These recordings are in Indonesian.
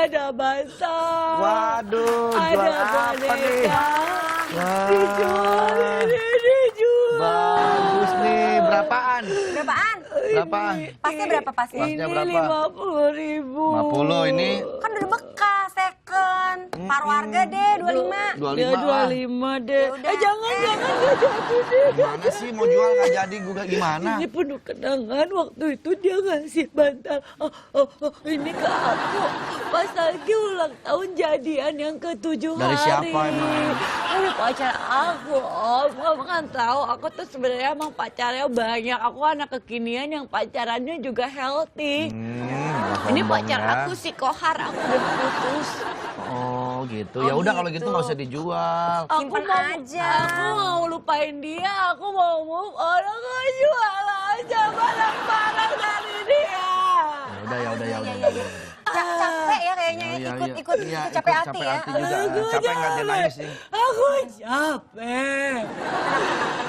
ada bantal. Waduh, ada jual apa nih? boneka. Wah. Dijual, ini dijual. Bagus nih, berapaan? Berapaan? Berapaan? Pasnya berapa pasnya? Pasnya Ini berapa? 50.000. 50 ini Kan udah bekas, second. Paruh harga deh, 25. 25 Ya lah. 25 deh. Yaudah. Jangan nggak jadi deh. Gimana sih mau jual nggak jadi juga gimana? Ini penuh kenangan waktu itu dia ngasih bantal ini ke aku pas lagi ulang tahun jadian yang ke-7 hari. Dari siapa emang? Dari pacar aku, Om. Kamu kan tahu aku tuh sebenarnya emang pacarnya banyak. Aku anak kekinian yang pacarannya juga healthy. Ini pacar aku si Kohar, aku udah putus. Oh gitu. Ya udah kalau gitu nggak usah dijual. Simpen aja. Aku mau lupain dia, aku mau move on. Aku jual aja barang-barang dari dia. Ya udah. Capek ya kayaknya, Iya, ikut iya, capek ikut hati ya. juga. Capek nggak dia nangis sih. Aku capek.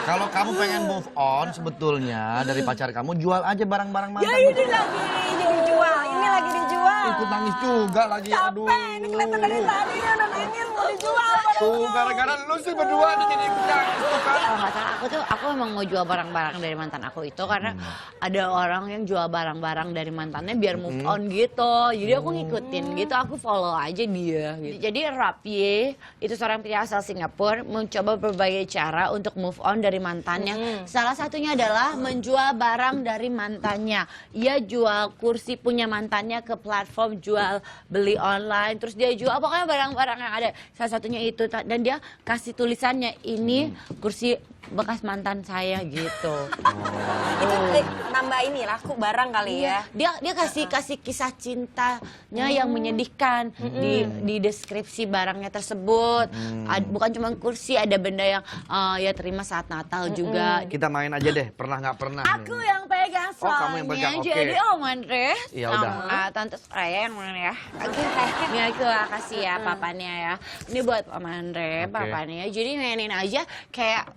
Kalau kamu pengen move on sebetulnya dari pacar kamu, jual aja barang-barang mantan. Ya ini lagi Ini dijual, ini lagi dijual. Ikut nangis juga lagi, aduh. Capek, ini kelihatan dari tadi ya udah nangis mau dijual. Tuh, gara-gara lu sih berdua nih jadi nangis tuh kan. Kalau nggak salah aku emang mau jual barang-barang dari mantan aku itu karena ada orang yang jual barang-barang dari mantannya biar move on gitu. Jadi aku ngikutin gitu, aku follow aja dia gitu. Jadi Rapie itu seorang pria asal Singapura mencoba berbagai cara untuk move on dari mantannya. Salah satunya adalah menjual barang dari mantannya. Ia jual kursi punya mantannya ke platform jual beli online, terus dia jual pokoknya barang-barang yang ada. Salah satunya itu dan dia kasih tulisannya ini kursi bekas mantan saya gitu. Itu nambah ini laku barang kali ya. Dia kasih kisah cintanya yang menyedihkan di deskripsi barangnya tersebut. Bukan cuma kursi, ada benda yang ya terima saat Natal juga. Kita main aja deh, pernah nggak pernah. Aku yang pegang Oh, kamu yang soalnya, pegang, oke. jadi Om Andres Ya udah. sama Tante Soraya yang mana ya. Oke, ini aku kasih ya papannya ya. Ini buat Om Andre, Oke. papannya. Jadi mainin aja kayak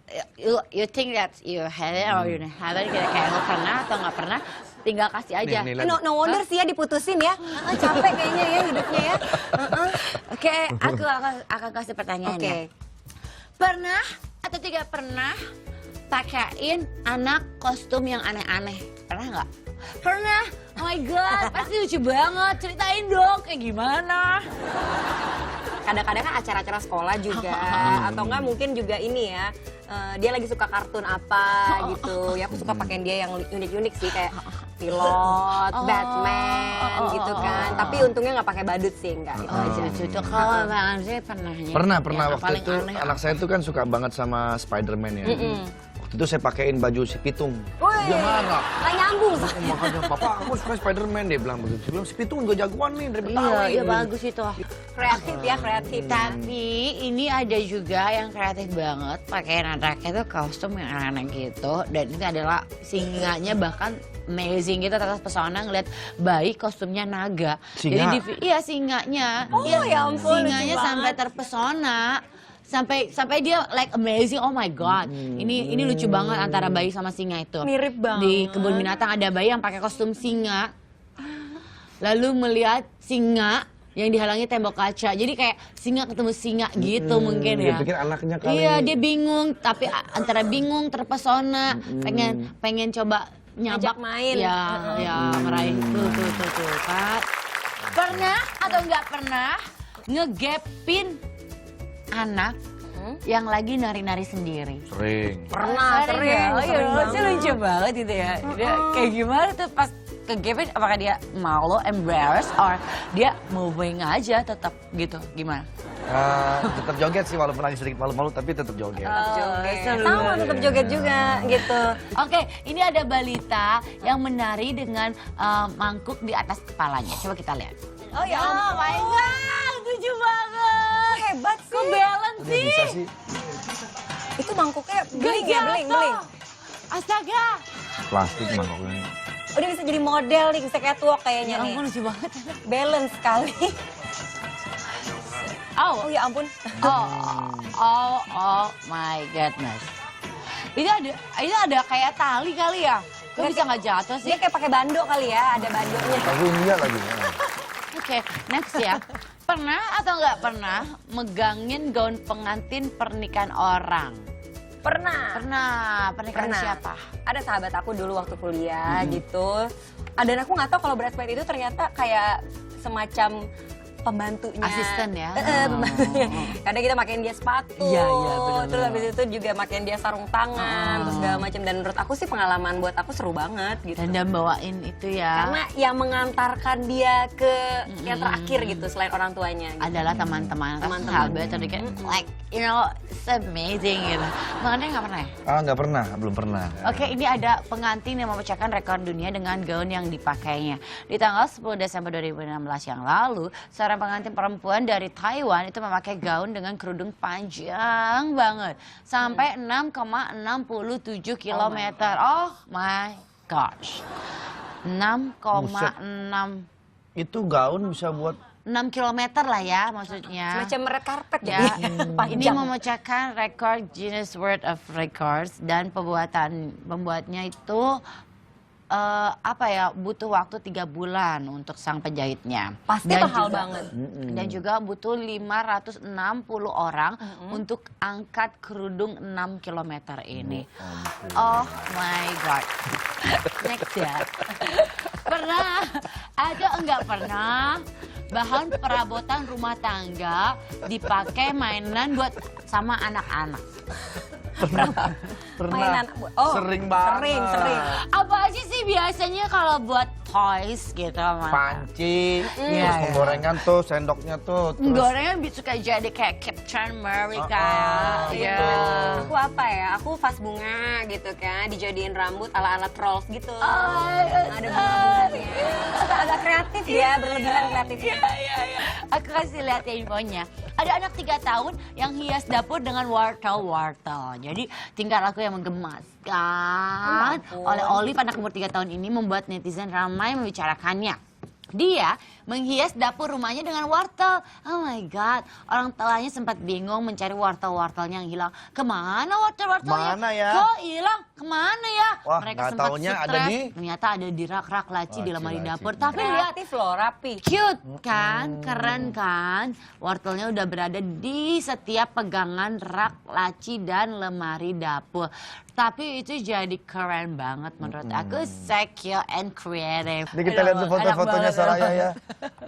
you think that you have it or you don't have it, kayak lo pernah atau nggak pernah, tinggal kasih aja. Nih, No wonder sih ya diputusin ya. Capek kayaknya ya hidupnya ya. Oke, aku akan kasih pertanyaan Oke. ya. Pernah atau tidak pernah pakaiin anak kostum yang aneh-aneh? Pernah nggak? Pernah. Oh my god, pasti lucu banget. Ceritain dong kayak gimana. Kadang-kadang kan acara-acara sekolah juga atau enggak mungkin juga ini ya. Dia lagi suka kartun apa gitu. Ya aku suka pakaian dia yang unik-unik sih kayak pilot, Batman gitu kan. Tapi untungnya nggak pakai badut sih, enggak itu aja. Lucu tuh. Kalau Bang Andre pernahnya? Pernah Yang waktu paling itu aneh anak saya tuh kan suka banget sama Spider-Man ya. Waktu itu saya pakein baju si Pitung. Wih, Dia marah. nggak nyambung. Oh, makanya papa aku suka Spider-Man, dia bilang begitu. Dia bilang si Pitung juga jagoan nih dari Betawi. Iya bagus itu. Kreatif ya, kreatif. Tapi ini ada juga yang kreatif banget, pakaian anaknya tuh kostum yang aneh gitu. Dan itu adalah singanya bahkan amazing gitu, tetap pesona ngeliat bayi kostumnya naga. Singa? Jadi iya singanya. Oh, Iya, ya ampun, singanya lucu sampai banget. terpesona. Sampai dia like amazing, oh my god. Ini lucu banget antara bayi sama singa itu. Mirip banget. Di kebun binatang ada bayi yang pakai kostum singa. Lalu melihat singa yang dihalangi tembok kaca. Jadi kayak singa ketemu singa gitu mungkin Dia ya. pikir anaknya kali. Iya, dia bingung, tapi antara bingung terpesona, pengen coba nyabak Ajak main. Ya, meraih tuh, Kak. Pernah atau nggak pernah ngegepin anak yang lagi nari-nari sendiri? Sering. Pernah, sering. ya? Oh iya, banget. sih lucu banget gitu ya. Dia kayak gimana tuh pas kegepin, apakah dia malu, embarrassed, or dia moving aja tetap gitu, gimana? Tetap joget sih walaupun lagi sedikit malu-malu tapi tetap joget. Sama tetap joget juga gitu. Oke, ini ada balita yang menari dengan mangkuk di atas kepalanya. Coba kita lihat. Oh ya Oh my god, lucu banget. Hebat sih. Kok balance Udah sih? bisa sih. Itu mangkuknya Gak beling ya, beling. jatuh. Astaga. Plastik mangkoknya. Udah bisa jadi model nih, bisa catwalk kayaknya Ya nih. ampun, lucu banget. Balance sekali. Oh ya ampun. Oh my goodness. Itu ada kayak tali kali ya? Kok bisa nggak jatuh sih? Dia kayak pakai bando kali ya, ada bandonya. Lagunya lagi. Oke, next ya. Pernah atau nggak pernah megangin gaun pengantin pernikahan orang? Pernah. Pernikahan siapa? Ada sahabat aku dulu waktu kuliah gitu. Dan aku nggak tahu kalau bridesmaid itu ternyata kayak semacam pembantunya. Asisten ya? Pembantunya. Kadang kita makin dia sepatu. Iya, benar-benar. Terus habis itu juga makin dia sarung tangan, terus segala macam. Dan menurut aku sih pengalaman buat aku seru banget gitu. Dan dia bawain itu ya. Karena yang mengantarkan dia ke yang terakhir gitu selain orang tuanya. Gitu. Adalah teman-teman, Teman-teman. sahabat, atau kayak like, you know, it's amazing gitu. Bang Andre nggak pernah ya? Nggak pernah, belum pernah. Oke, ini ada pengantin yang memecahkan rekor dunia dengan gaun yang dipakainya. Di tanggal 10 Desember 2016 yang lalu, seorang pengantin perempuan dari Taiwan itu memakai gaun dengan kerudung panjang banget. Sampai 6,67 km. Oh my gosh. 6,6 Itu gaun bisa buat 6 km lah ya maksudnya. Semacam red carpet Ya, jadi ini panjang. memecahkan rekor Guinness World of Records dan pembuatnya itu butuh waktu 3 bulan untuk sang penjahitnya. Pasti Dan mahal juga- banget. Dan juga butuh 560 orang untuk angkat kerudung 6 km ini. Oh my god. Next ya. Pernah ada enggak pernah bahan perabotan rumah tangga dipakai mainan buat sama anak-anak? pernah. Mainan. Oh, Sering banget. Sering. Apa aja sih biasanya kalau buat toys gitu? Panci, Iya, terus iya. penggorengan tuh, sendoknya tuh. Terus Gorengan suka jadi kayak Captain America. Iya. Aku apa ya? Aku vas bunga gitu kan, dijadiin rambut ala-ala trolls gitu. Ada bunga-bunganya. Suka agak kreatif ya, berlebihan kreatifnya. Aku kasih lihat ya infonya. Ada anak 3 tahun yang hias dapur dengan wortel-wortel. Jadi tingkah laku yang menggemaskan oleh Olive, anak umur 3 tahun ini membuat netizen ramai membicarakannya. Dia menghias dapur rumahnya dengan wortel. Oh my god, orang tuanya sempat bingung mencari wortel-wortelnya yang hilang. Kemana wortel-wortelnya? Mana ya? Kok hilang? Kemana ya? Wah, Mereka nggak sempat taunya ada stres. di- Ternyata ada di rak-rak laci di lemari Laci-laci. dapur. Tapi lihat, Kreatif loh, rapi. cute kan, keren kan. Wortelnya udah berada di setiap pegangan rak, laci, dan lemari dapur. Tapi itu jadi keren banget menurut aku, secure and creative. Ini kita lihat tuh foto-fotonya Anak banget. Soraya ya.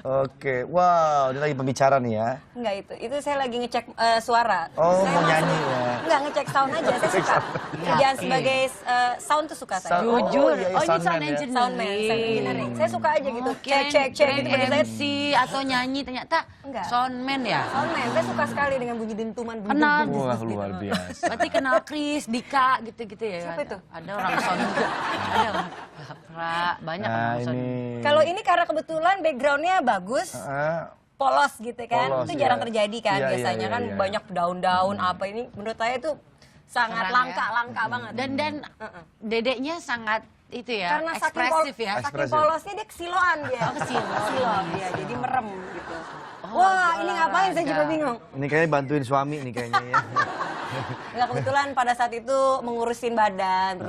Oke, wow, ini lagi pembicara nih ya. Enggak itu saya lagi ngecek suara. Oh, Saya mau masuk- nyanyi ya. Enggak, ngecek sound aja, saya suka. Kerjaan sebagai sound tuh suka saya. Sound. Jujur, iya, iya, oh ini soundman sound ya. engineering. Soundman, sound engineering. Saya suka aja gitu. Oke, Cek gitu bagi saya. MC atau nyanyi ternyata Enggak. soundman ya. Soundman, saya suka sekali dengan bunyi dentuman. Kenal. Wah, luar biasa. Berarti kenal Chris, Dika gitu-gitu ya. Siapa itu? Ada orang sound juga. Ada orang. Banyak Nah, orang sound. ini. Kalau ini karena kebetulan backgroundnya bagus, polos gitu kan, Polos, itu jarang iya. terjadi kan. Iya, iya, Biasanya iya, kan iya. banyak daun-daun apa ini. Menurut saya itu sangat Keren ya. langka banget. Dan dedeknya sangat itu ya, Karena ekspresif ya. saking Ekspresif. polosnya dia kesiloan dia. Oh, kesiloan. Kesiloan dia, jadi merem gitu. Oh, Wah, ini ngapain? Saya juga olahraga. bingung. Ini kayaknya bantuin suami nih kayaknya ya. Enggak, kebetulan pada saat itu mengurusin badan,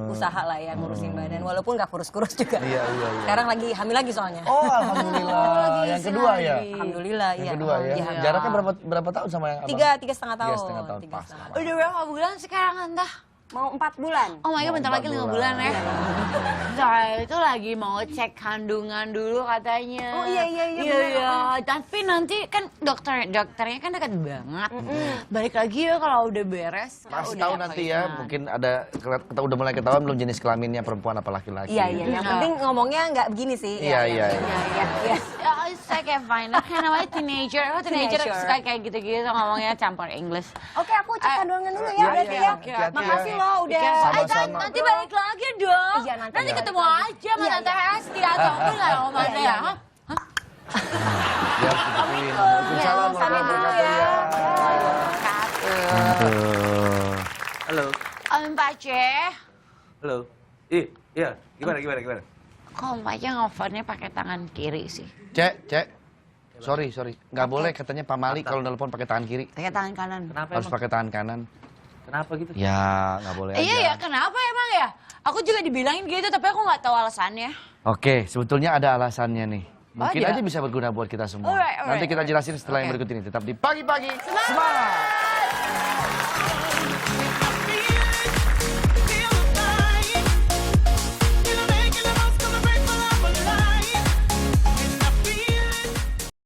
usaha lah ya ngurusin badan. Walaupun nggak kurus-kurus juga. Iya, iya, iya. Sekarang lagi hamil lagi soalnya. Oh, alhamdulillah. Yang kedua ya. Alhamdulillah, Yang iya. kedua ya. Iya. Jaraknya berapa tahun sama yang abang? Tiga setengah tahun. 3,5 tahun, Tiga pas. setengah tahun. Udah berapa bulan sekarang Anda? Mau 4 bulan. Oh my god, bentar Mau lagi 4 5 bulan ya. bulan. Saya itu lagi mau cek kandungan dulu katanya. Oh, iya, benar. Tapi nanti kan dokternya kan dekat banget. Balik lagi ya kalau udah beres. Masih udah tahu ya, nanti ya, kaitan. mungkin ada kita udah mulai ketahuan belum jenis kelaminnya perempuan apa laki-laki. Iya, yang Nah. penting ngomongnya nggak begini sih. Iya, iya. Iya. Ya, saya kayak fine. Kan namanya teenager. Aku teenager Teenager. suka kayak gitu-gitu ngomongnya campur English. Oke, aku cek kandungan dulu ya Iya, berarti iya, ya. oke, hati-hati Makasih ya. loh udah. Sama-sama. Nanti balik lagi dong. Iya, nanti nanti balik ketemu lagi. aja sama Iya, Tante iya. Hesti atau aku nggak sama Tante ya. Hah? Ya, gituin. Waalaikumsalam pamit dulu warahmatullahi ya. wabarakatuh. Aduh. Halo, Om Pace, halo. Iya, gimana? kok Om Pace ngofonnya pakai tangan kiri sih? Cek. Sorry. Nggak boleh katanya Pak Mali kalau nelpon pakai tangan kiri. Pakai tangan kanan. Kenapa Harus emang? pakai tangan kanan. Kenapa gitu? Ya, nggak boleh Iya aja. ya, kenapa emang ya? Aku juga dibilangin gitu, tapi aku nggak tahu alasannya. Oke, sebetulnya ada alasannya nih. Mungkin Ada. aja bisa berguna buat kita semua. Alright, Nanti kita jelasin setelah yang Oke. berikut ini. Tetap di Pagi-Pagi Semangat.